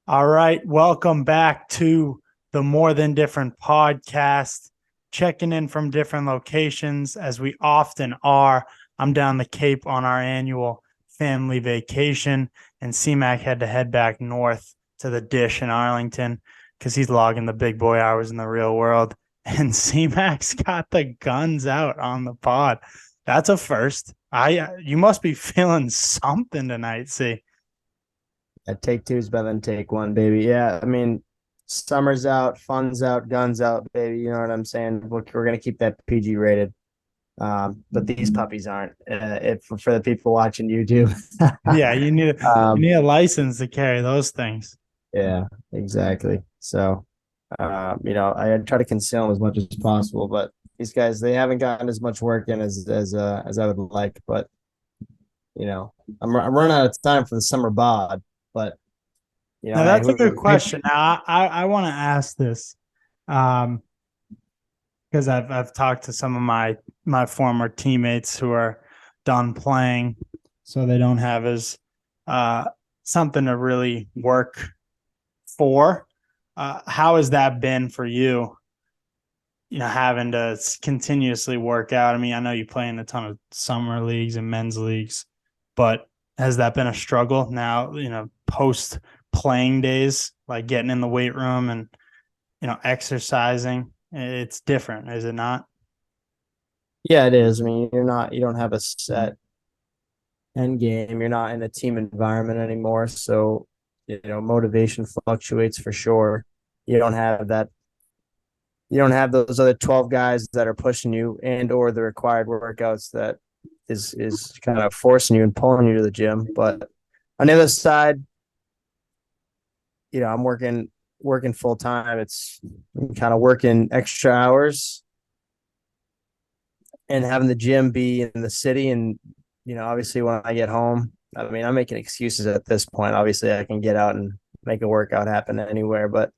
All right. Welcome back to the More Than Different podcast. Checking in from different locations as we often are. I'm down the Cape on our annual family vacation, and CMAC had to head back north to the Dish in Arlington because he's logging the big boy hours in the real world. And CMAC's got the guns out on the pod. That's a first. You must be feeling something tonight, C. Take two is better than take one, baby. Yeah, I mean, summer's out, fun's out, guns out, baby. You know what I'm saying? We're gonna keep that PG rated. But these puppies aren't. If for the people watching YouTube. Yeah, you um, need a license to carry those things. yeah, exactly. So, I try to conceal them as much as possible, but these guys they haven't gotten as much work in as I would like. But I'm running out of time for the summer bod, but Now hey, that's a good question. Now I want to ask this, um, because I've talked to some of my former teammates who are done playing, so they don't have as uh something to really work for. How has that been for you? Having to continuously work out. I mean, I know you play in a ton of summer leagues and men's leagues, but has that been a struggle now, post playing days, like getting in the weight room and, exercising? It's different, is it not? Yeah, it is. I mean, you don't have a set end game. You're not in a team environment anymore. So, motivation fluctuates for sure. You don't have that. You don't have those other 12 guys that are pushing you and or the required workouts that is kind of forcing you and pulling you to the gym. But on the other side, I'm working full time. It's kind of working extra hours and having the gym be in the city. And obviously when I get home, I mean, I'm making excuses at this point. Obviously I can get out and make a workout happen anywhere, but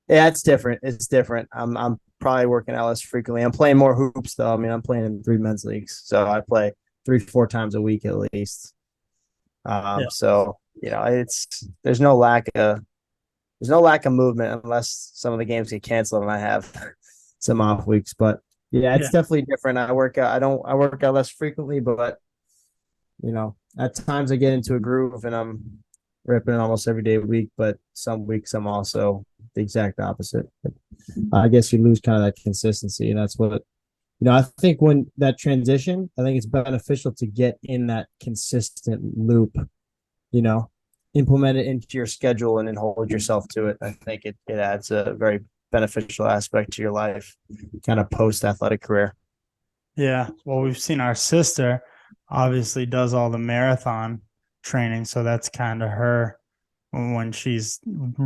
yeah, it's different. It's different. I'm probably working out less frequently. I'm playing more hoops though. I mean, I'm playing in 3 men's leagues, so I play 3 4 times a week at least. Yeah. So it's there's no lack of movement unless some of the games get canceled and I have some off weeks. But yeah, it's Yeah. definitely different. I work out less frequently, but at times I get into a groove and I'm ripping almost every day a week, but some weeks I'm also the exact opposite. I guess you lose kind of that consistency, and that's what I think when that transition, I think it's beneficial to get in that consistent loop, you know, implement it into your schedule and then hold yourself to it. I think it adds a very beneficial aspect to your life, kind of post athletic career. Yeah. Well, we've seen our sister obviously does all the marathon training. So that's kind of her when she's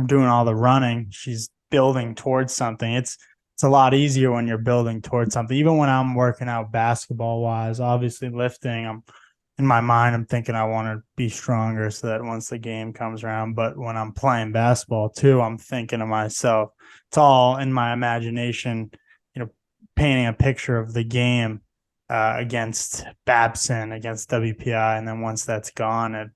doing all the running, she's building towards something. It's a lot easier when you're building towards something. Even when I'm working out basketball wise, obviously lifting, I'm in my mind, I'm thinking I want to be stronger so that once the game comes around. But when I'm playing basketball too, I'm thinking to myself, it's all in my imagination, painting a picture of the game against Babson, against WPI. And then once that's gone,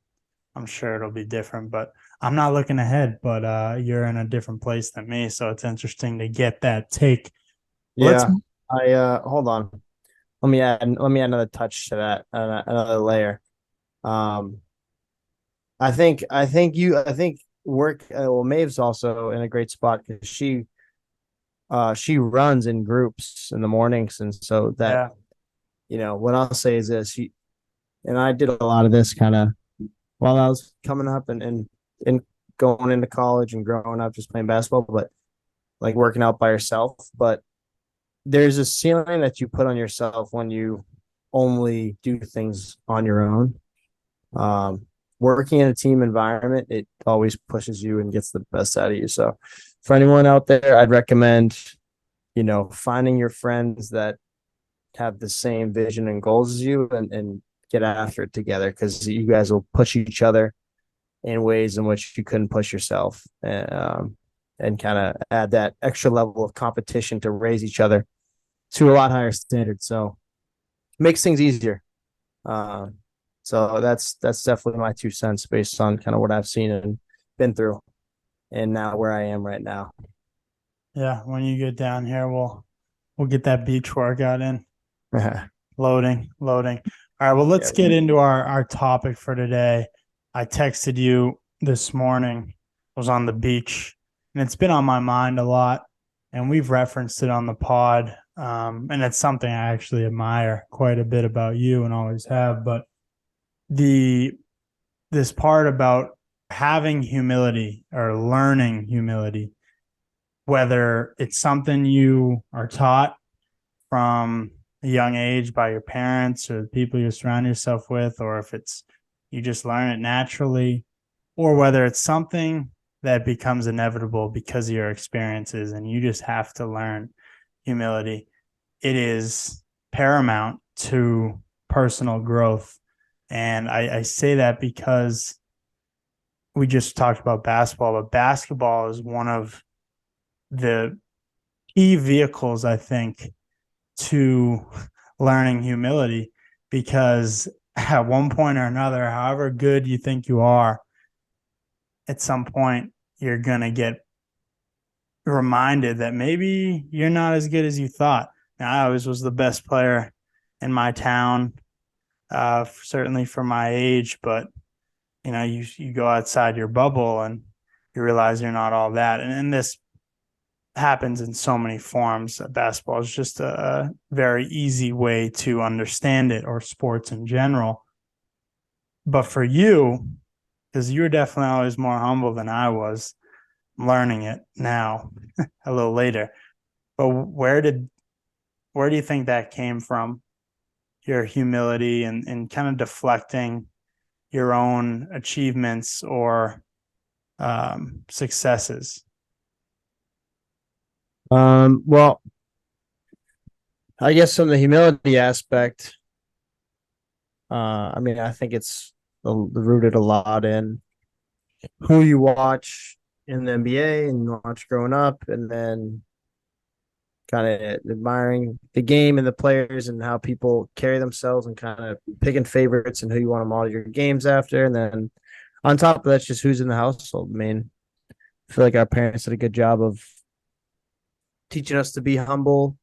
I'm sure it'll be different. But I'm not looking ahead, but you're in a different place than me. So it's interesting to get that take. Let's, Yeah, I hold on. Let me add another touch to that, another layer. Um, I think work. Well, Maeve's also in a great spot because she runs in groups in the mornings, and so that yeah, what I'll say is this. And I did a lot of this kind of while I was coming up and going into college and growing up, just playing basketball, but like working out by yourself. But there's a ceiling that you put on yourself when you only do things on your own. Um, Working in a team environment, it always pushes you and gets the best out of you. So, for anyone out there, I'd recommend, finding your friends that have the same vision and goals as you and get after it together because you guys will push each other in ways in which you couldn't push yourself and kind of add that extra level of competition to raise each other to a lot higher standard. So, makes things easier. Uh, so that's definitely my 2 cents based on kind of what I've seen and been through. and now where I am right now. Yeah, when you get down here, we'll get that beach workout in. Yeah. Loading, loading. All right, well, let's get into our topic for today. I texted you this morning, was on the beach, and it's been on my mind a lot, and we've referenced it on the pod. And it's something I actually admire quite a bit about you and always have. But the this part about having humility or learning humility, whether it's something you are taught from a young age by your parents or the people you surround yourself with, or if it's you just learn it naturally, or whether it's something that becomes inevitable because of your experiences and you just have to learn humility. It is paramount to personal growth. And I say that because we just talked about basketball, but basketball is one of the key vehicles, I think, to learning humility because at one point or another, however good you think you are, at some point you're going to get reminded that maybe you're not as good as you thought. Now, I always was the best player in my town, certainly for my age, but you go outside your bubble and you realize you're not all that. And this happens in so many forms. Basketball is just a very easy way to understand it, or sports in general. But for you, because you're definitely always more humble than I was, I'm learning it now a little later. But where do you think that came from? Your humility and kind of deflecting your own achievements or successes. Well, I guess from the humility aspect, I mean, I think it's rooted a lot in who you watch in the NBA and you watch growing up, and then kind of admiring the game and the players and how people carry themselves and kind of picking favorites and who you want to model your games after. And then on top of that, just who's in the household. I mean, I feel like our parents did a good job of teaching us to be humble,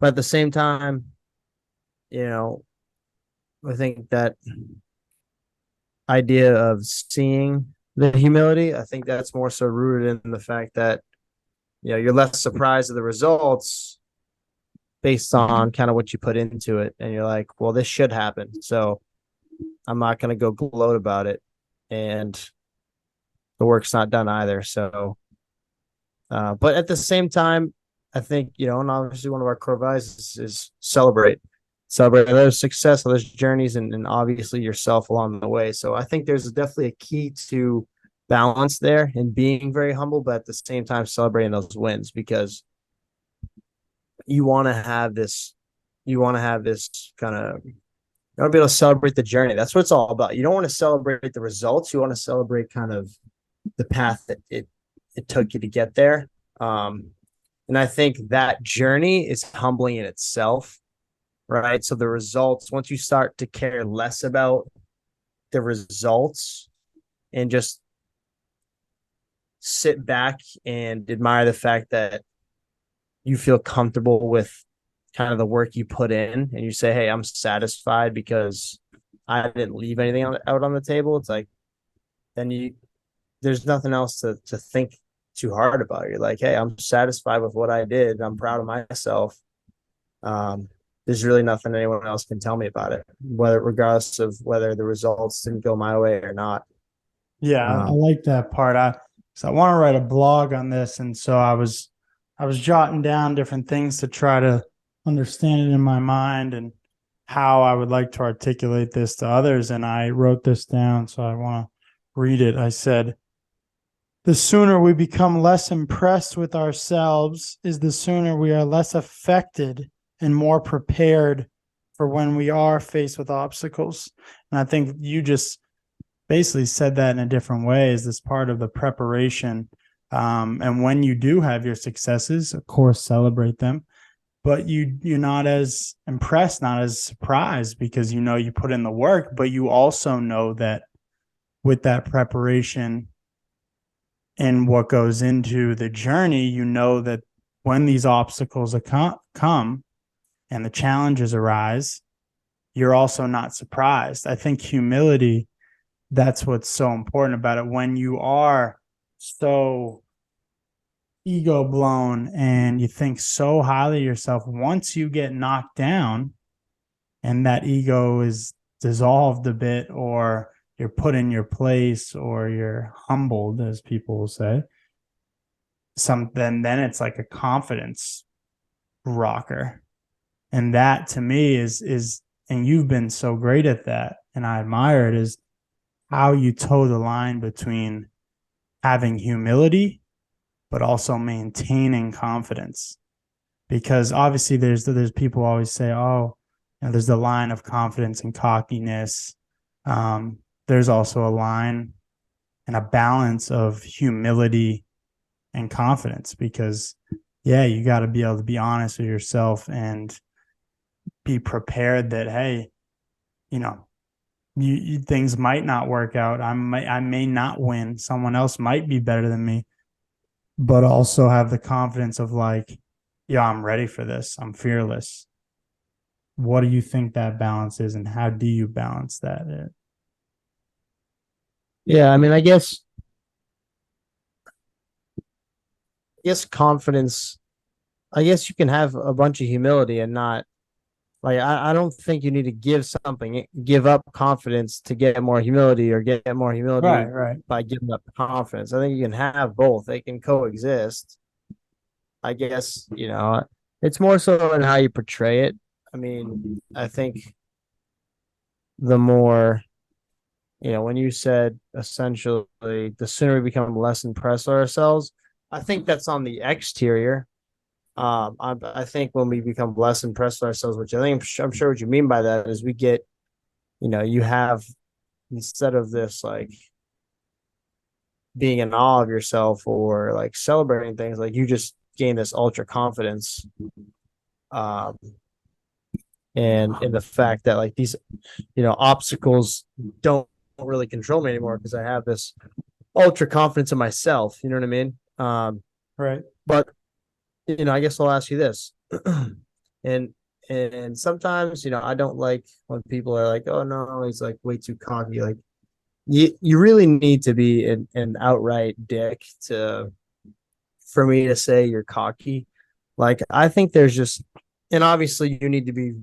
but at the same time, you know, I think that idea of seeing the humility, I think that's more so rooted in the fact that, you're less surprised at the results based on kind of what you put into it. And you're like, well, this should happen. So I'm not going to go gloat about it. And the work's not done either. So, but at the same time, I think, and obviously one of our core values is celebrate those success, those journeys, and obviously yourself along the way. So I think there's definitely a key to balance there and being very humble, but at the same time celebrating those wins, because you want to have this, kind of, you want to be able to celebrate the journey. That's what it's all about. You don't want to celebrate the results. You want to celebrate kind of the path that it took you to get there. And I think that journey is humbling in itself, right? So the results, once you start to care less about the results and just sit back and admire the fact that you feel comfortable with kind of the work you put in, and you say, hey, I'm satisfied because I didn't leave anything out on the table. It's like, then there's nothing else to think too hard about. You're like, hey, I'm satisfied with what I did. I'm proud of myself. There's really nothing anyone else can tell me about it, regardless of whether the results didn't go my way or not. Yeah, I like that part. I want to write a blog on this, and so I was jotting down different things to try to understand it in my mind and how I would like to articulate this to others. And I wrote this down, so I want to read it. I said, the sooner we become less impressed with ourselves is the sooner we are less affected and more prepared for when we are faced with obstacles. And I think you just basically said that in a different way. Is this part of the preparation? And when you do have your successes, of course, celebrate them, but you're not as impressed, not as surprised, because you put in the work, but you also know that with that preparation in what goes into the journey, you know that when these obstacles come and the challenges arise, you're also not surprised. I think humility, that's what's so important about it. When you are so ego blown and you think so highly of yourself, once you get knocked down and that ego is dissolved a bit, or you're put in your place, or you're humbled, as people will say, then it's like a confidence rocker. And that to me is and you've been so great at that, and I admire it, is how you toe the line between having humility but also maintaining confidence. Because obviously there's people always say, oh, there's the line of confidence and cockiness. There's also a line and a balance of humility and confidence, because yeah, you got to be able to be honest with yourself and be prepared that, hey, you know, things might not work out. I may not win. Someone else might be better than me, but also have the confidence of like, yeah, I'm ready for this. I'm fearless. What do you think that balance is, and how do you balance that? Yeah, I mean, I guess confidence. I guess you can have a bunch of humility and not like I don't think you need to give up confidence to get more humility, or get more Right, humility right. by giving up confidence. I think you can have both. They can coexist. I guess, it's more so in how you portray it. I mean, I think the more, when you said essentially the sooner we become less impressed with ourselves, I think that's on the exterior. I think when we become less impressed with ourselves, which I'm sure what you mean by that is we get, you have, instead of this like being in awe of yourself or like celebrating things, like you just gain this ultra confidence. Um, and in the fact that like these, obstacles don't really control me anymore because I have this ultra confidence in myself. You know what I mean? Right. But I guess I'll ask you this, and and sometimes I don't like when people are like, oh no, he's like way too cocky. Like you really need to be an outright dick to for me to say you're cocky. Like I think there's just, and obviously you need to be.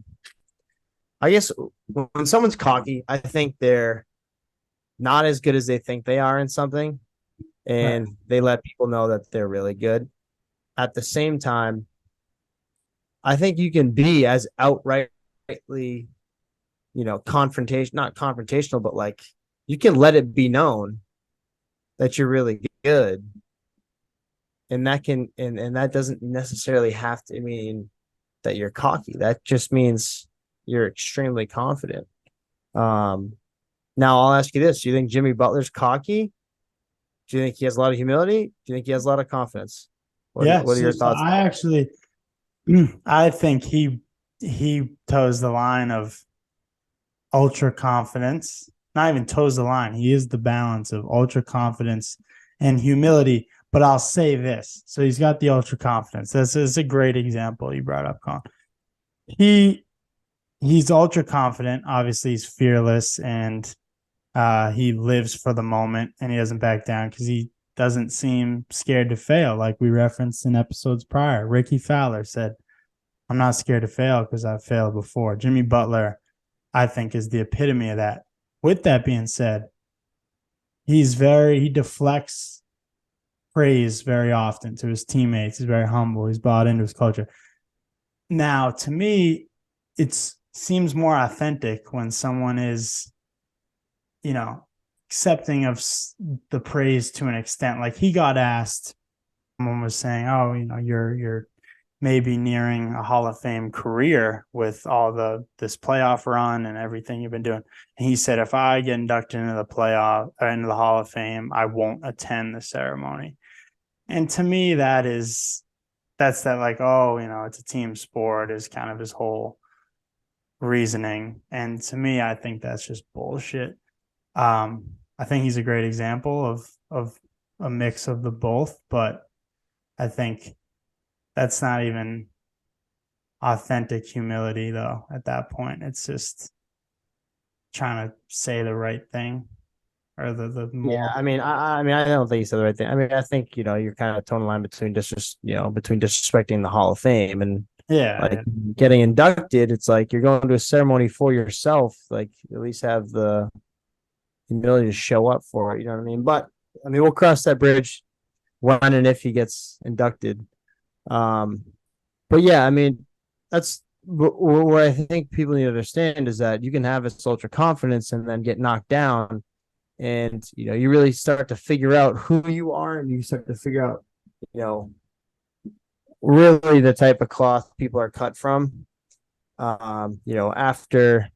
I guess when someone's cocky, I think they're not as good as they think they are in something, Right. and they let people know that they're really good. At the same time, I think you can be as outrightly, confrontation, not confrontational, but like you can let it be known that you're really good. And that doesn't necessarily have to mean that you're cocky. That just means you're extremely confident. Um, Now I'll ask you this: do you think Jimmy Butler's cocky? Do you think he has a lot of humility? Do you think he has a lot of confidence? Yeah. What are So, your so thoughts? I actually, I think he toes the line of ultra confidence. Not even toes the line. He is the balance of ultra confidence and humility. But I'll say this: so he's got the ultra confidence. That's a great example you brought up, Colin. He he's ultra confident. Obviously, he's fearless, and he lives for the moment, and he doesn't back down because he doesn't seem scared to fail, like we referenced in episodes prior. Ricky Fowler said, I'm not scared to fail because I've failed before. Jimmy Butler, I think, is the epitome of that. With that being said, he deflects praise very often to his teammates. He's very humble. He's bought into his culture. Now, to me, it seems more authentic when someone is, you know, accepting of the praise to an extent. Like he got asked, someone was saying, "Oh, you're maybe nearing a Hall of Fame career with all this playoff run and everything you've been doing." And he said, "If I get inducted into the playoff or into the Hall of Fame, I won't attend the ceremony." And to me, that's that, like, oh, it's a team sport, is kind of his whole reasoning. And to me, I think that's just bullshit. I think he's a great example of a mix of the both, but I think that's not even authentic humility though. At that point, it's just trying to say the right thing or the Yeah, more. I don't think you said the right thing. I mean, I think you're kind of towing the line between between disrespecting the Hall of Fame and Yeah, like yeah, getting inducted. It's like you're going to a ceremony for yourself. Like at least have the humility to show up for it. You know what I mean? But I mean, we'll cross that bridge when and if he gets inducted. Um, but yeah, I mean, that's what I think people need to understand is that you can have this ultra confidence and then get knocked down, and you really start to figure out who you are, and you start to figure out, you know, really the type of cloth people are cut from. After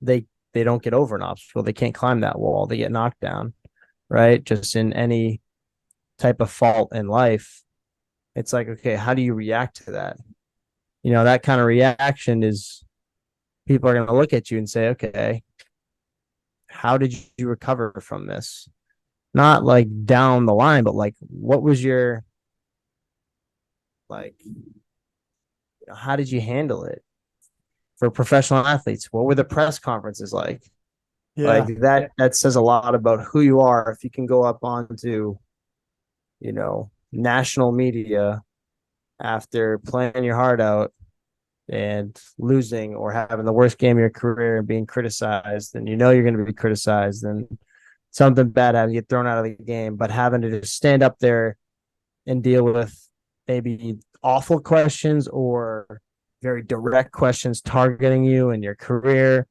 they they don't get over an obstacle, they can't climb that wall, they get knocked down, right? Just in any type of fault in life, it's like, okay, how do you react to that? That kind of reaction is people are going to look at you and say, okay, how did you recover from this? Not like down the line, but like, what was your, like, how did you handle it? For professional athletes, what were the press conferences like? Like yeah, that says a lot about who you are if you can go up onto, national media after playing your heart out and losing or having the worst game of your career and being criticized, and you're going to be criticized, and something bad happens, you get thrown out of the game, but having to just stand up there and deal with maybe awful questions or very direct questions targeting you and your career,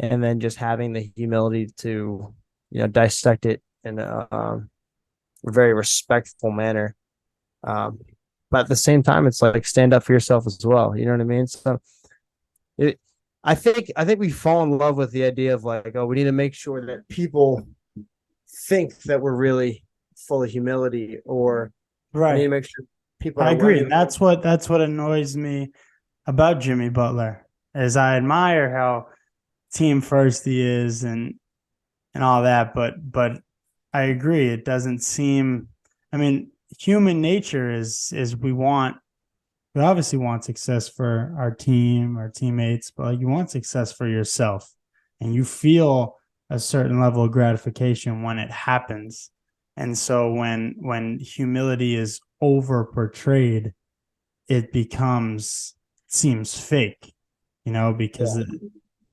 and then just having the humility to dissect it in a very respectful manner. Um, but at the same time, it's like stand up for yourself as well. You know what I mean? So it, I think we fall in love with the idea of like, oh, we need to make sure that people think that we're really full of humility, or we need to right. make sure people I are agree, letting. and that's what annoys me about Jimmy Butler is I admire how team first he is and all that, but I agree it doesn't seem. I mean, human nature is we obviously want success for our team, our teammates, but like you want success for yourself, and you feel a certain level of gratification when it happens. And so when humility is over portrayed, it becomes seems fake, because Yeah.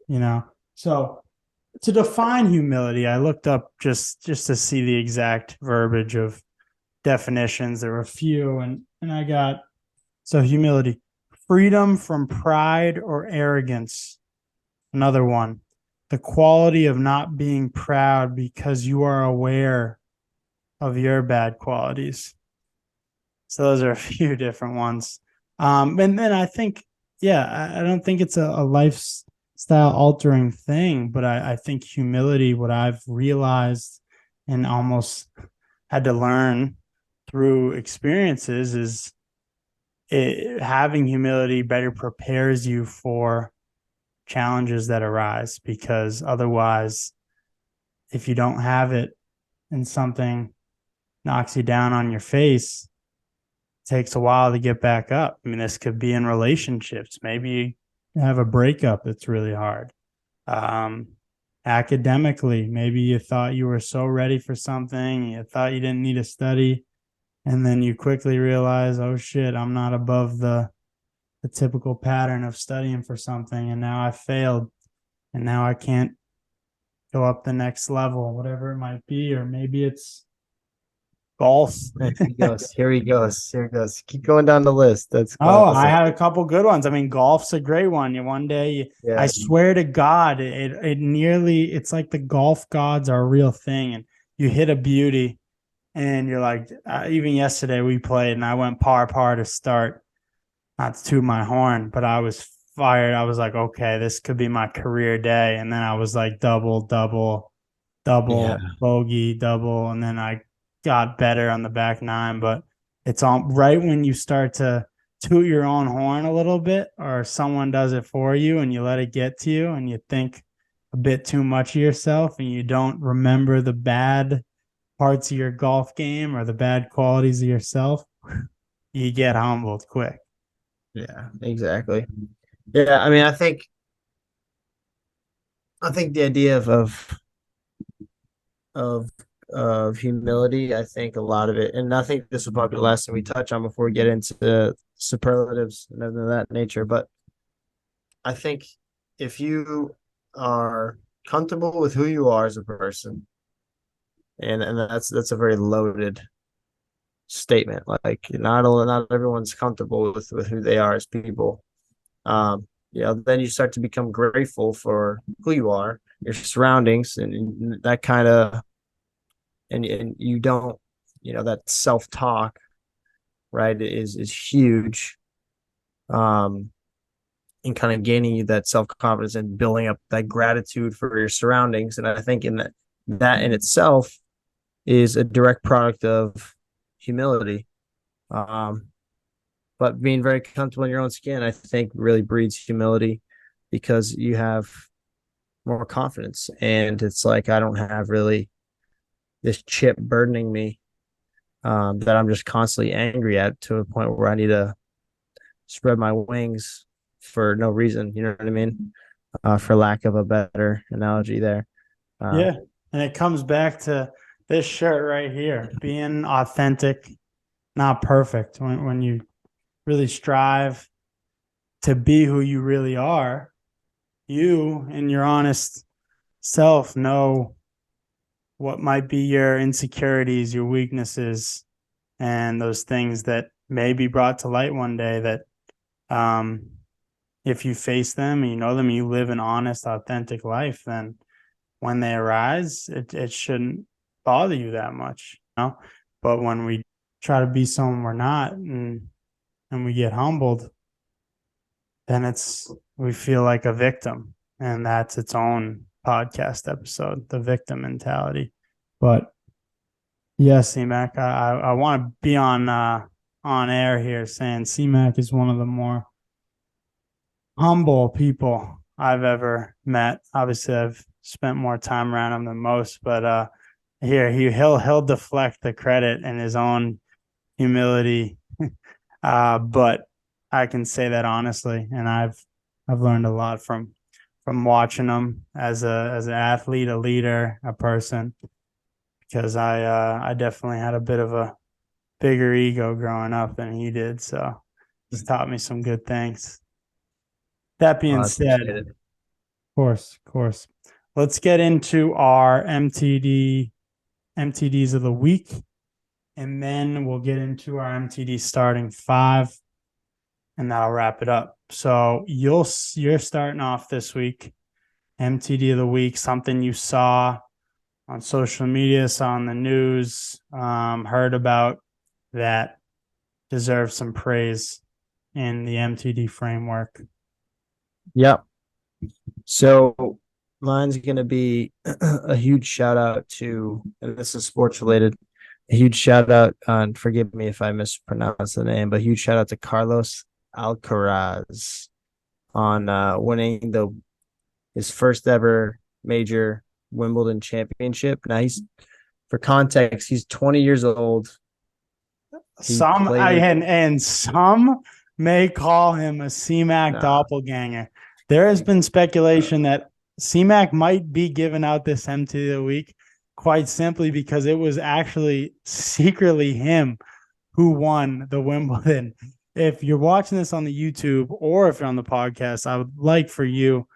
you know. So to define humility, I looked up just to see the exact verbiage of definitions. There were a few, and I got so humility, freedom from pride or arrogance. Another one, the quality of not being proud because you are aware of your bad qualities. So those are a few different ones. And then I think, yeah, I don't think it's a lifestyle altering thing, but I think humility, what I've realized and almost had to learn through experiences is having humility better prepares you for challenges that arise because otherwise, if you don't have it and something knocks you down on your face, it takes a while to get back up. I mean, this could be in relationships. Maybe you have a breakup that's really hard. Um, Academically, maybe you thought you were so ready for something, you thought you didn't need to study, and then you quickly realize, oh shit, I'm not above the typical pattern of studying for something, and now I failed, and now I can't go up the next level, whatever it might be, or maybe it's golf. Here he goes. Here he goes. Here he goes. Keep going down the list. That's Oh, I classic. had a couple good ones. I mean, golf's a great one. One day, I Yeah. swear to God, it nearly it's like the golf gods are a real thing, and you hit a beauty, and you're like, even yesterday we played, and I went par to start, not to toot my horn, but I was fired. I was like, okay, this could be my career day. And then I was like Yeah. double, bogey, double. And then I got better on the back nine. But it's on right when you start to toot your own horn a little bit, or someone does it for you and you let it get to you and you think a bit too much of yourself and you don't remember the bad parts of your golf game or the bad qualities of yourself, you get humbled quick. Yeah, exactly. Yeah, I mean, I think the idea of of humility, I think a lot of it, and I think this will probably be the last thing we touch on before we get into superlatives and of that nature. But I think if you are comfortable with who you are as a person, and that's a very loaded statement. Like not everyone's comfortable with who they are as people. Then you start to become grateful for who you are, your surroundings, and that kind of, and you don't, that self talk, right, is huge. In kind of gaining you that self confidence and building up that gratitude for your surroundings, and I think in that in itself is a direct product of humility. Um, but being very comfortable in your own skin, I think, really breeds humility because you have more confidence, and it's like I don't have really this chip burdening me, that I'm just constantly angry at to a point where I need to spread my wings for no reason. You know what I mean? For lack of a better analogy there. Uh, Yeah. And it comes back to this shirt right here, being authentic, not perfect. When you really strive to be who you really are, you and your honest self know what might be your insecurities, your weaknesses, and those things that may be brought to light one day that um, if you face them and you know them and you live an honest, authentic life, then when they arise, it shouldn't bother you that much, you know? But when we try to be someone we're not and we get humbled, then we feel like a victim. And that's its own podcast episode, the victim mentality. But yes, CMAC, I want to be on air here saying CMAC is one of the more humble people I've ever met. Obviously, I've spent more time around him than most, but here he'll deflect the credit in his own humility. But I can say that honestly, and I've learned a lot from watching him as an athlete, a leader, a person, because I definitely had a bit of a bigger ego growing up than he did, so he's taught me some good things. That being I said, appreciate it. of course. Let's get into our MTDs of the week, and then we'll get into our MTD starting five, and that'll wrap it up. So you're starting off this week, MTD of the week, something you saw on social media, saw on the news, heard about that deserves some praise in the MTD framework. Yep. So mine's going to be a huge shout out to, and this is sports related, a huge shout out, and forgive me if I mispronounce the name, but huge shout out to Carlos Alcaraz on winning his first ever major Wimbledon championship. Now for context, he's 20 years old. He Some I played, and some may call him a CMAC nah, doppelganger. There has been speculation that CMAC might be giving out this MT of the week quite simply because it was actually secretly him who won the Wimbledon. If you're watching this on the YouTube or if you're on the podcast, I would like for you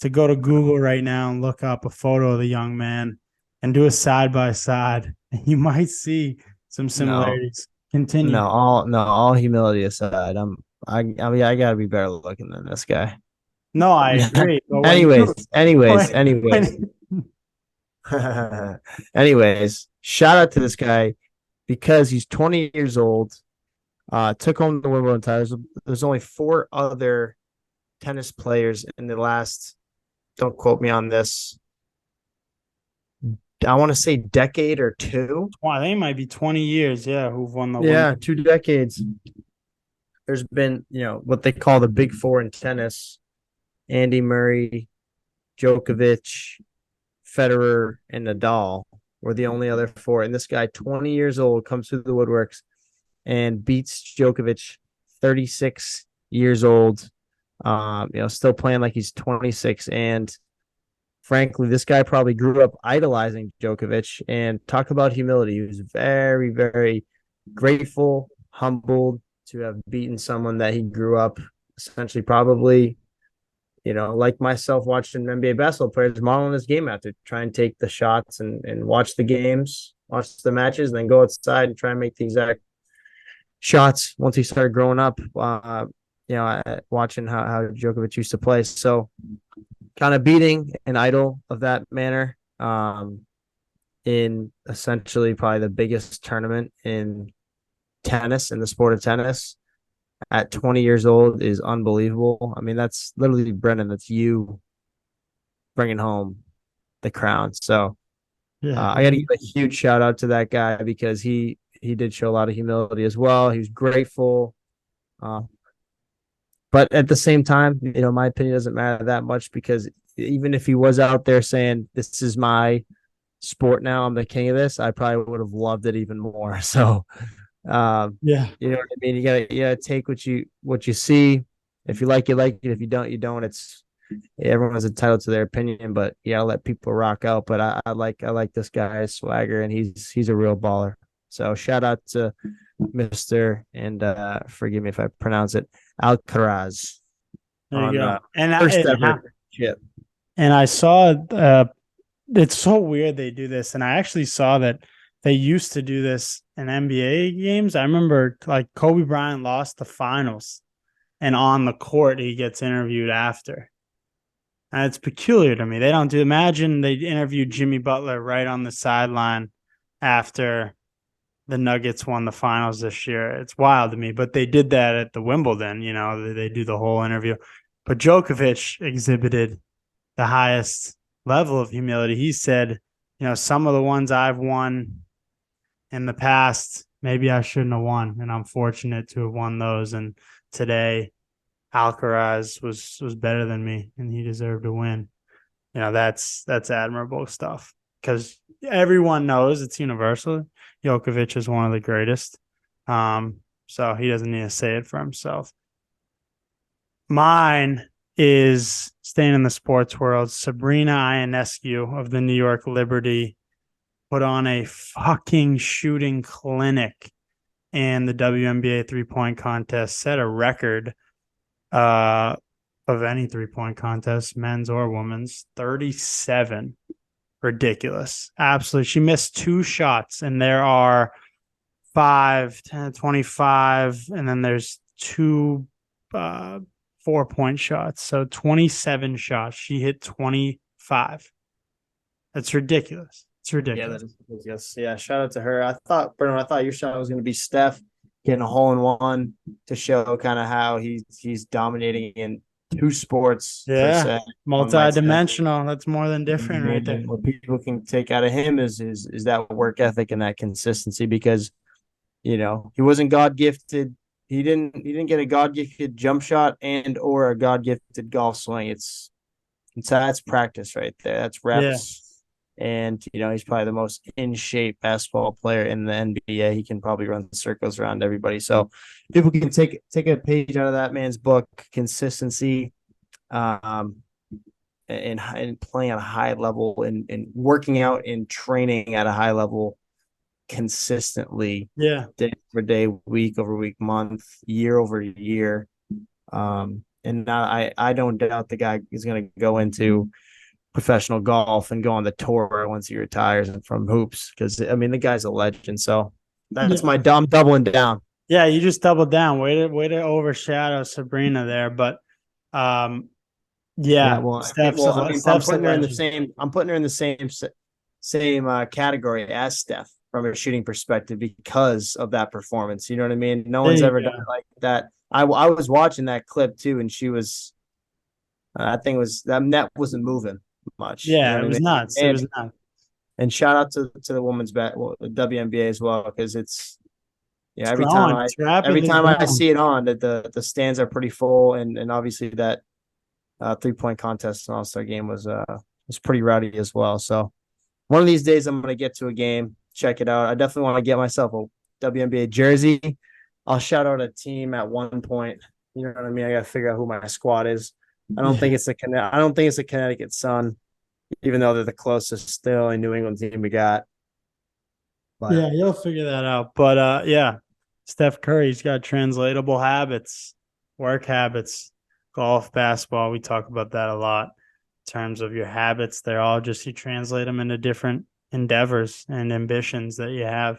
to go to Google right now and look up a photo of the young man and do a side by side. And you might see some no, similarities. Continue. all humility aside, I mean, I gotta be better looking than this guy. No, I agree. But anyways, anyways, anyways, when anyways, shout out to this guy because he's 20 years old. Took home the Wimbledon title. There's only four other tennis players in the last, don't quote me on this, I want to say decade or two. I think it might be 20 years, yeah, who've won the Yeah, Wimbledon. 2 decades. There's been, what they call the big four in tennis: Andy Murray, Djokovic, Federer, and Nadal. were the only other four. And this guy, 20 years old, comes through the woodworks and beats Djokovic, 36 years old. Still playing like he's 26. And frankly, this guy probably grew up idolizing Djokovic, and talk about humility. He was very, very grateful, humbled to have beaten someone that he grew up essentially probably, like myself watching NBA basketball players modeling this game out to try and take the shots and watch the games, watch the matches, and then go outside and try and make the exact shots once he started growing up. Watching how Djokovic used to play. So kind of beating an idol of that manner in essentially probably the biggest tournament in tennis, in the sport of tennis, at 20 years old is unbelievable. I mean, that's literally, Brendan, that's you bringing home the crown. So Yeah. I got to give a huge shout out to that guy because he did show a lot of humility as well. He was grateful. Uh, but at the same time, my opinion doesn't matter that much because even if he was out there saying, this is my sport now, I'm the king of this, I probably would have loved it even more. So, Yeah. you know what I mean? You gotta take what you see. If you like, you like it. If you don't, you don't. It's everyone's entitled to their opinion, but yeah, I'll let people rock out. But I like this guy's swagger, and he's a real baller. So shout out to Mister, and forgive me if I pronounce it, Alcaraz There you on go. And first ever chip. I saw it's so weird they do this. And I actually saw that they used to do this in NBA games. I remember like Kobe Bryant lost the finals and on the court he gets interviewed after. And it's peculiar to me. They don't do imagine they interviewed Jimmy Butler right on the sideline after the Nuggets won the finals this year. It's wild to me, but they did that at the Wimbledon, they do the whole interview. But Djokovic exhibited the highest level of humility. He said, some of the ones I've won in the past, maybe I shouldn't have won, and I'm fortunate to have won those. And today, Alcaraz was better than me, and he deserved to win. That's admirable stuff because everyone knows it's universal. Djokovic is one of the greatest. So he doesn't need to say it for himself. Mine is staying in the sports world. Sabrina Ionescu of the New York Liberty put on a fucking shooting clinic in the WNBA 3-point contest, set a record of any 3-point contest, men's or women's, 37. Ridiculous. Absolutely. She missed 2 shots, and there are 5, 10, 25, and then there's 2 4-point shots. So 27 shots. She hit 25. That's ridiculous. It's Yeah, ridiculous. that is ridiculous. Yeah, shout out to her. Brendan, I thought your shot was going to be Steph getting a hole in one to show kind of how he's dominating in 2 sports per Yeah. se. One might say. Multi-dimensional. That's more than different right there. And what people can take out of him is that work ethic and that consistency because he wasn't God gifted. He didn't get a God gifted jump shot and or a God gifted golf swing. That's practice right there. That's Yeah. reps. And he's probably the most in shape basketball player in the NBA. He can probably run circles around everybody. So people can take a page out of that man's book. Consistency, and playing at a high level and working out and training at a high level consistently, Yeah. day over day, week over week, month, year over year. And now I don't doubt the guy is going to go into professional golf and go on the tour once he retires from hoops because I mean the guy's a legend. So that's Yeah. I'm doubling down. Yeah, you just doubled down. Way to overshadow Sabrina there, but Yeah, yeah, well, Steph's I mean, I'm Steph's a putting her in the legend. same. I'm putting her in the same category as Steph from a shooting perspective because of that performance. You know what I mean? No There one's you ever done go. it like that. I was watching that clip too, and she was. I think that net wasn't moving much. You know Yeah, what it I was mean? nuts. It And was nuts. and shout out to the women's the WNBA as well because it's It's every time growing. I It's rapidly see growing. it on that the stands are pretty full and obviously that 3-point contest and All-Star game was pretty rowdy as well. So one of these days I'm gonna get to a game, check it out. I definitely want to get myself a WNBA jersey. I'll shout out a team at one point. You know what I mean? I gotta figure out who my squad is. Yeah. I don't think it's the Connecticut Sun, even though they're the closest still in New England team we got. But Yeah, you'll figure that out. But yeah, Steph Curry's got translatable habits, work habits, golf, basketball. We talk about that a lot in terms of your habits. They're all just you translate them into different endeavors and ambitions that you have.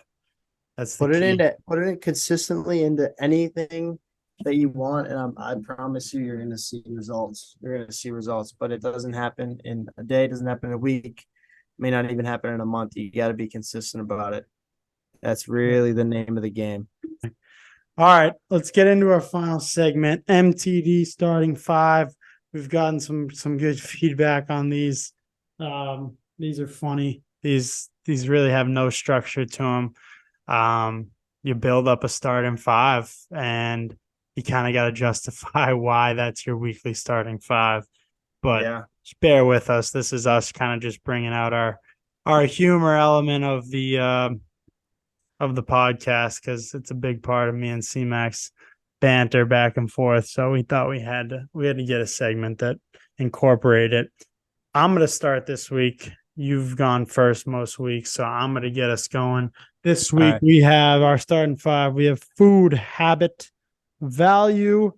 That's the key. put it in consistently into anything that you want, and I promise you, you're gonna see results. You're gonna see results, but it doesn't happen in a day. It doesn't happen in a week. It may not even happen in a month. You got to be consistent about it. That's really the name of the game. All right, let's get into our final segment. MTD starting five. We've gotten some good feedback on these. These are funny. These really have no structure to them. You build up a starting five, and you kind of got to justify why that's your weekly starting five. But Yeah. just bear with us. This is us kind of just bringing out our humor element of the podcast because it's a big part of me and C-Max banter back and forth. So we thought we had to get a segment that incorporated it. I'm going to start this week. You've gone first most weeks, so I'm going to get us going. This All week right. we have our starting five. We have food, habit, value,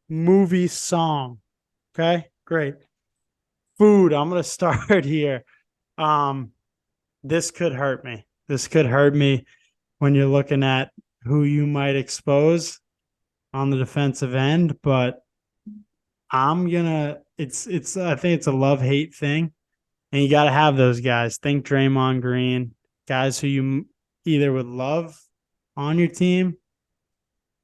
movie, song. Okay, great. Food. I'm going to start here. Um, this could hurt me. This could hurt me when you're looking at who you might expose on the defensive end, but it's I think it's a love-hate thing. And you got to have those guys. Think Draymond Green, guys who you either would love on your team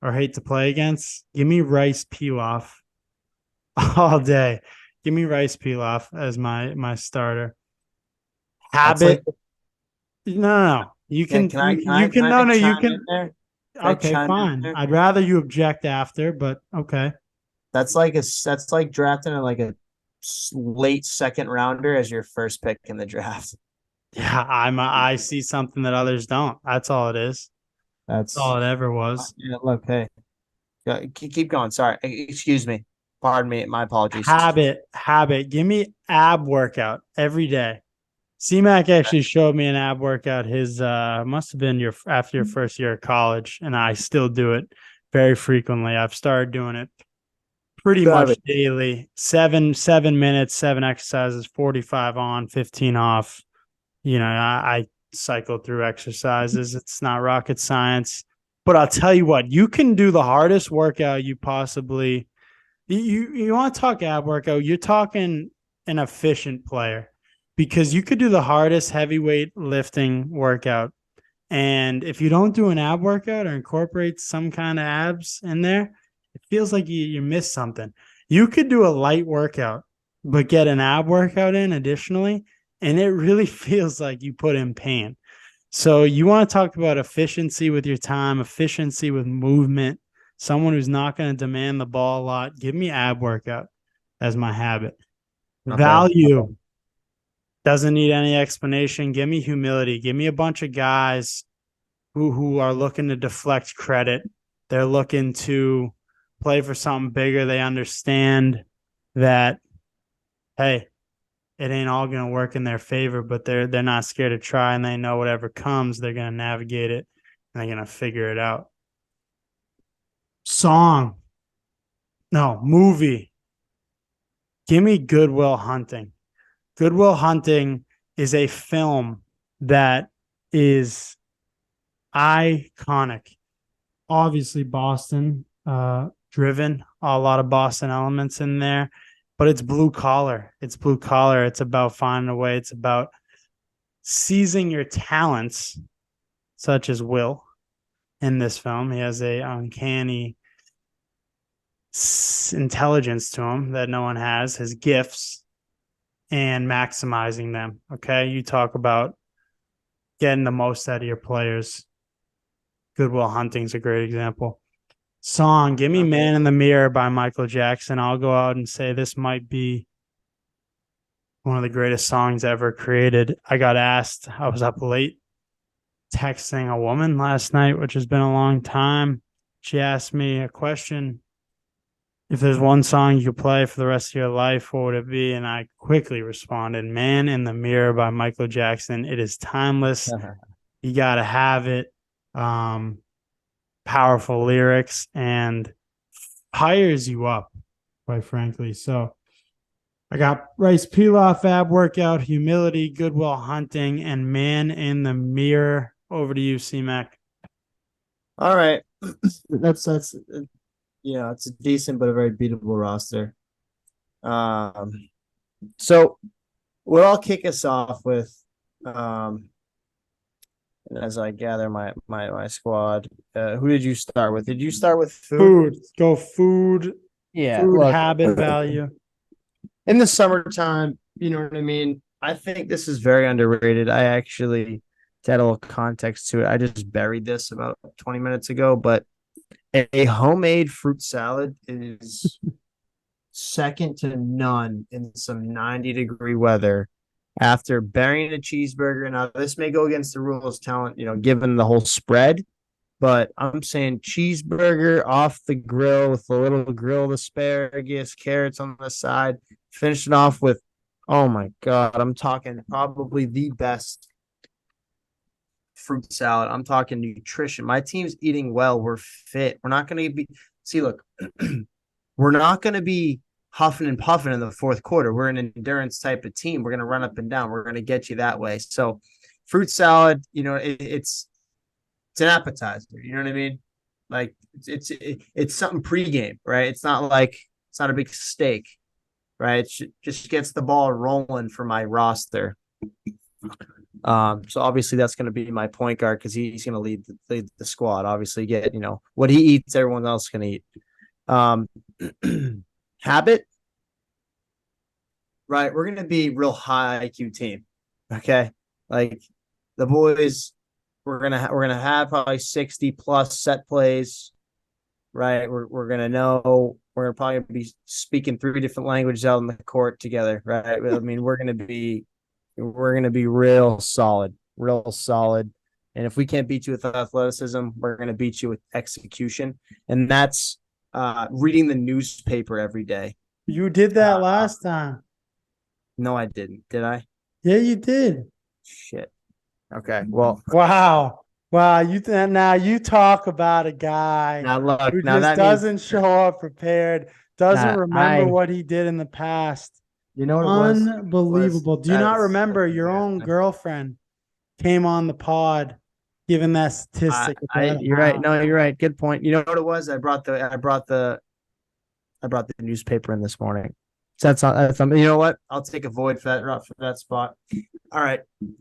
or hate to play against. Give me Rice Pilaf all day. Give me Rice Pilaf as my starter. That's Habit. like, No. You yeah, can you can can I no, you chime in can there? Can I okay, chime in fine. there? I'd rather you object after, but okay. That's like drafting like a late second rounder as your first pick in the draft. Yeah, I see something that others don't. That's all it is. That's That's all it ever was. yeah, look, hey, keep going. Sorry, excuse me. Pardon me. My apologies. Habit. Give me ab workout every day. CMAC actually showed me an ab workout. His must have been your after your first year of college, and I still do it very frequently. I've started doing it pretty much Savage. daily. 7 minutes, 7 exercises, 45 on, 15 off. I cycle through exercises. It's not rocket science. But I'll tell you what, you can do the hardest workout you possibly you want to talk ab workout, you're talking an efficient player because you could do the hardest heavyweight lifting workout. And if you don't do an ab workout or incorporate some kind of abs in there, it feels like you miss something. You could do a light workout, but get an ab workout in additionally, and it really feels like you put in pain. So you want to talk about efficiency with your time, efficiency with movement, someone who's not going to demand the ball a lot. Give me ab workout as my habit. Okay. Value doesn't need any explanation. Give me humility. Give me a bunch of guys who are looking to deflect credit. They're looking to play for something bigger. They understand that, hey, it ain't all going to work in their favor, but they're not scared to try, and they know whatever comes, they're going to navigate it and they're going to figure it out. Song, no movie. Give me Goodwill Hunting. Goodwill Hunting is a film that is iconic. Obviously, Boston driven, a lot of Boston elements in there, but it's blue collar. It's blue collar. It's about finding a way. It's about seizing your talents, such as Will in this film. He has a uncanny intelligence to him that no one has, his gifts, and maximizing them. Okay. You talk about getting the most out of your players. Goodwill Hunting's a great example. Song, give me Okay. Man in the Mirror by Michael Jackson. I'll go out and say this might be one of the greatest songs ever created. I got asked, I was up late texting a woman last night, which has been a long time. She asked me a question. If there's one song you could play for the rest of your life, what would it be? And I quickly responded, Man in the Mirror by Michael Jackson. It is timeless. You got to have it. Um, Powerful lyrics and hires you up, quite frankly. So I got Rice Pilaf, Ab Workout, Humility, Goodwill Hunting, and Man in the Mirror. Over to you, C-Mac. All right. That's it's a decent but a very beatable roster. Um, so what I'll kick us off with, as I gather my squad. Who did you start with? Did you start with food? Food. Go food. Yeah, Food look, habit value. in the summertime, you know what I mean? I think this is very underrated. I actually, to add a little context to it, I just buried this about 20 minutes ago, but a homemade fruit salad is second to none in some 90-degree weather after burying a cheeseburger. Now, this may go against the rules, talent, given the whole spread, but I'm saying cheeseburger off the grill with a little grilled asparagus, carrots on the side, finish it off with, oh my God, I'm talking probably the best fruit salad. I'm talking nutrition. My team's eating well. We're fit. We're not going to be, see, look, we're not going to be huffing and puffing in the fourth quarter. We're an endurance type of team. We're going to run up and down. We're going to get you that way. So, fruit salad, it's an appetizer. You know what I mean? Like it's something pregame, right? It's not a big steak, right? It just gets the ball rolling for my roster. So obviously that's going to be my point guard because he's going to lead the squad. Obviously, get what he eats, everyone else can eat. Um, habit, right? We're going to be real high IQ team. Okay, like the boys, we're gonna have probably 60 plus set plays, right? We're gonna know we're gonna probably be speaking three different languages out on the court together, right? I mean, we're gonna be real solid, real solid. And if we can't beat you with athleticism, we're gonna beat you with execution, and that's reading the newspaper every day. You did that last time. No, I didn't. Did I? Yeah, you did. Shit. Okay. Well, Wow. Wow. Now you talk about a guy now look. who Now just that means doesn't show up prepared, doesn't remember I. what he did in the past. You know what it was? Unbelievable. Do you not remember That's your own embarrassing. girlfriend came on the pod giving that statistic about You're right. how No, you're right. Good point. You know what it was? I brought the newspaper in this morning. So that's you know what? I'll take a void for that spot. All right.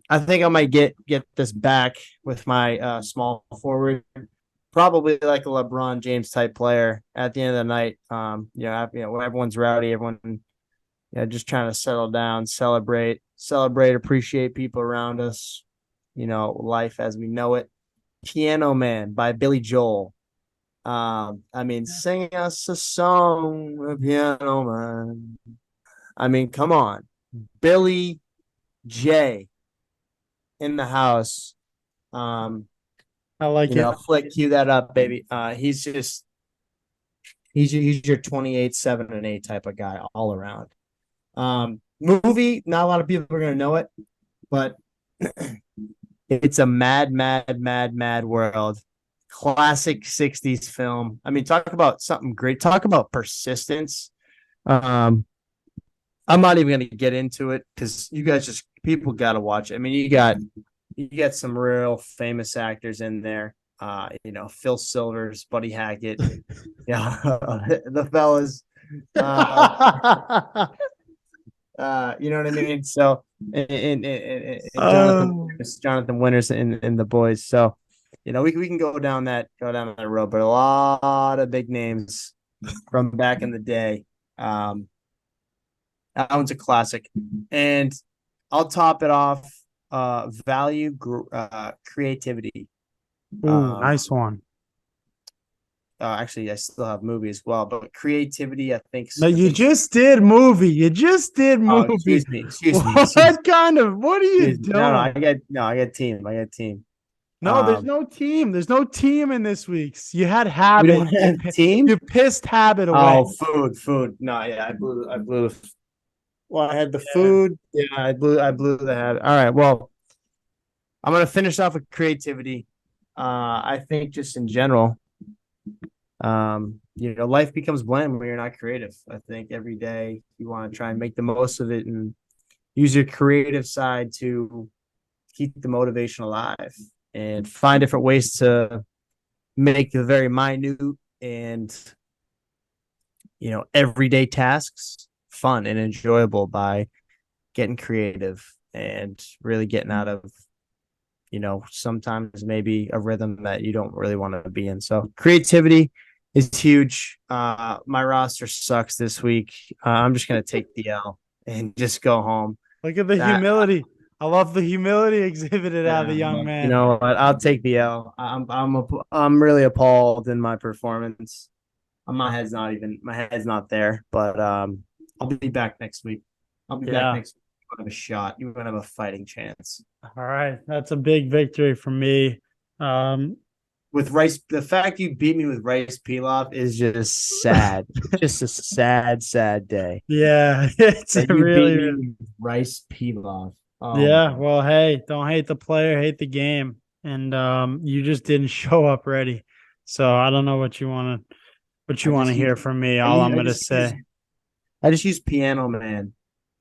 I think I might get this back with my small forward. Probably like a LeBron James type player at the end of the night. Everyone's rowdy, everyone just trying to settle down, celebrate, appreciate people around us, life as we know it. Piano Man by Billy Joel. I mean, sing us a song, Piano Man. I mean, come on. Billy J in the house. Um, I like it. Flick, cue that up, baby. He's your 28, 7, and 8 type of guy all around. Movie, not a lot of people are gonna know it, but it's a mad, mad, mad, mad world. Classic 60s film. I mean, talk about something great. Talk about persistence. Um, I'm not even gonna get into it because you guys people gotta watch it. I mean, you got some real famous actors in there. Phil Silvers, Buddy Hackett, yeah, the fellas. Uh, you know what I mean? So and Oh, Jonathan Winters and the boys. So, we can go down that road, but a lot of big names from back in the day. That one's a classic, and I'll top it off. Value, creativity. ooh, Um, nice one. Actually, I still have movie as well, but creativity, No, I you think. just did movie. You just did Oh, movie. excuse What kind of, what are you me. No, no, doing? I get team, I get team. No, there's Um, no team. There's no team in this week's. You had we habit. don't have team. You pissed habit away. Oh, food. No, yeah, I blew. Well, I had the Yeah. food. Yeah, I blew the habit. All right, well, I'm gonna finish off with creativity. I think just in general, life becomes bland when you're not creative. I think every day you want to try and make the most of it and use your creative side to keep the motivation alive and find different ways to make the very minute and everyday tasks fun and enjoyable by getting creative and really getting out of sometimes maybe a rhythm that you don't really want to be in. So creativity is huge. My roster sucks this week. I'm just gonna take the L and just go home. Look at the That humility. I love the humility exhibited out of the young you man. know what? I'll take the L. I'm really appalled in my performance. My head's not there, but I'll be back next week. I'll be back Yeah. next week. You have a shot. You have a fighting chance. All right. That's a big victory for me. Um, With rice, the fact you beat me with rice pilaf is just sad. Just a sad, sad day. yeah, it's That you beat really, me with rice pilaf. Oh yeah. my. Well, hey, don't hate the player, hate the game. And you just didn't show up ready. So I don't know what you I want to just use hear from me. I All use I'm I gonna just use say. I just use Piano Man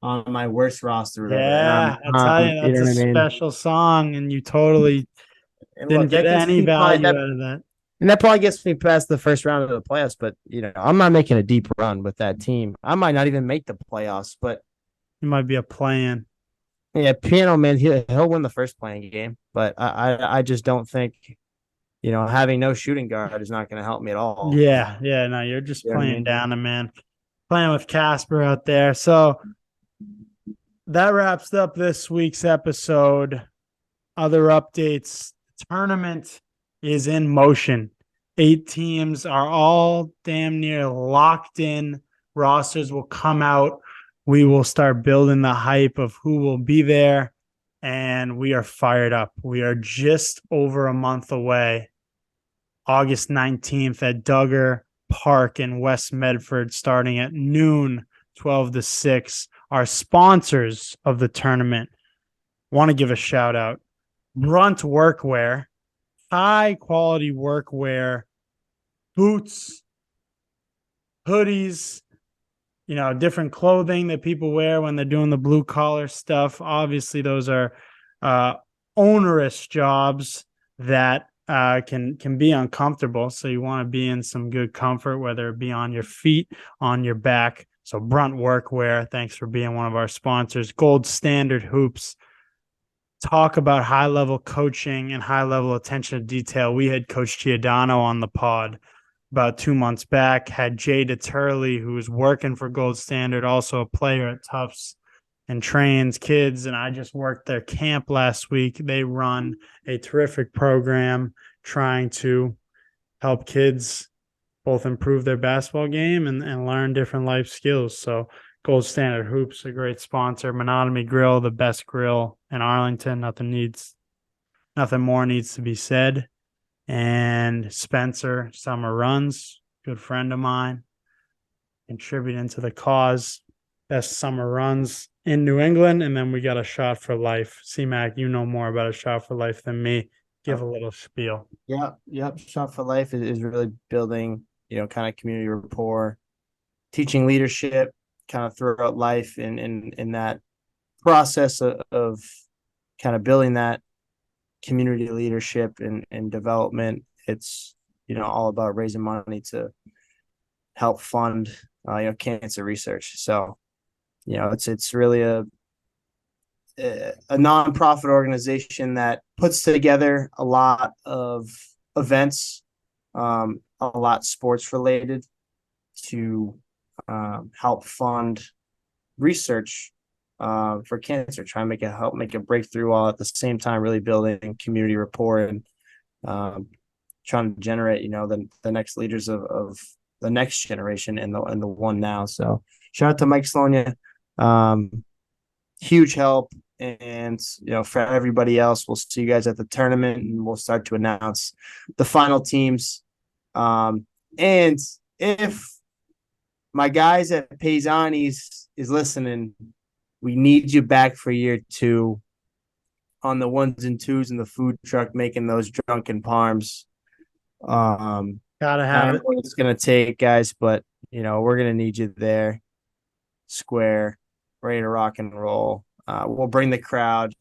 on my worst roster ever. And Yeah, I tell you, you that's know a what I mean? special song, and you totally And didn't look, get that gets any me probably value that out of that. and that probably gets me past the first round of the playoffs, but I'm not making a deep run with that team. I might not even make the playoffs, but You might be a plan. yeah, Piano Man, he'll win the first playing game, but I just don't think having no shooting guard is not going to help me at all. Yeah, yeah. No, you're just You know what I playing mean? down a man, playing with Casper out there. So that wraps up this week's episode. Other updates: tournament is in motion. 8 teams are all damn near locked in. Rosters will come out. We will start building the hype of who will be there. And we are fired up. We are just over a month away. August 19th at Duggar Park in West Medford, starting at noon, 12 to 6. Our sponsors of the tournament want to give a shout out: Brunt Workwear, high quality workwear, boots, hoodies, different clothing that people wear when they're doing the blue collar stuff. Obviously, those are uh, onerous jobs that can be uncomfortable. So you want to be in some good comfort, whether it be on your feet, on your back. So Brunt Workwear, thanks for being one of our sponsors. Gold Standard Hoops, talk about high level coaching and high level attention to detail. We had Coach Giordano on the pod about 2 months back, had Jay Deturley, who was working for Gold Standard, also a player at Tufts and trains kids. And I just worked their camp last week. They run a terrific program trying to help kids both improve their basketball game and learn different life skills. So Gold Standard Hoops, a great sponsor. Monotony Grill, the best grill in Arlington. Nothing more needs to be said. And Spencer Summer Runs, good friend of mine, contributing to the cause. Best summer runs in New England. And then we got a shot for life. C-Mac, you know more about a shot for life than me. Give a little spiel. Yep. Shot for Life is really building, kind of community rapport, teaching leadership, kind of throughout life, in that process of kind of building that community leadership and development. It's all about raising money to help fund cancer research. So it's really a nonprofit organization that puts together a lot of events, a lot sports related, to help fund research for cancer, try and make a breakthrough, while at the same time really building community rapport and trying to generate, the next leaders of the next generation and the one now. So shout out to Mike Slonia. Huge help. And for everybody else, we'll see you guys at the tournament, and we'll start to announce the final teams. And if my guys at Paisani's is listening, we need you back for year 2 on the 1s and 2s in the food truck, making those drunken parms. Gotta I have don't know it. what it's gonna take, guys, but we're gonna need you there, square, ready to rock and roll. We'll bring the crowd.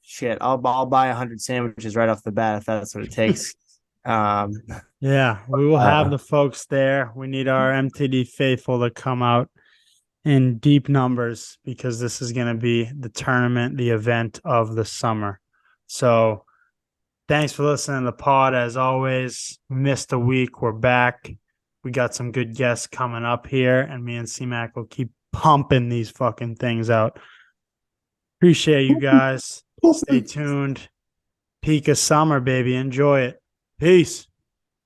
Shit, I'll buy 100 sandwiches right off the bat if that's what it takes. Um, Yeah, we will have uh, the folks there. We need our MTD faithful to come out in deep numbers because this is going to be the tournament, the event of the summer. So thanks for listening to the pod. As always, missed a week. We're back. We got some good guests coming up here, and me and C-Mac will keep pumping these fucking things out. Appreciate you guys. Stay tuned. Peak of summer, baby. Enjoy it. Peace.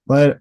but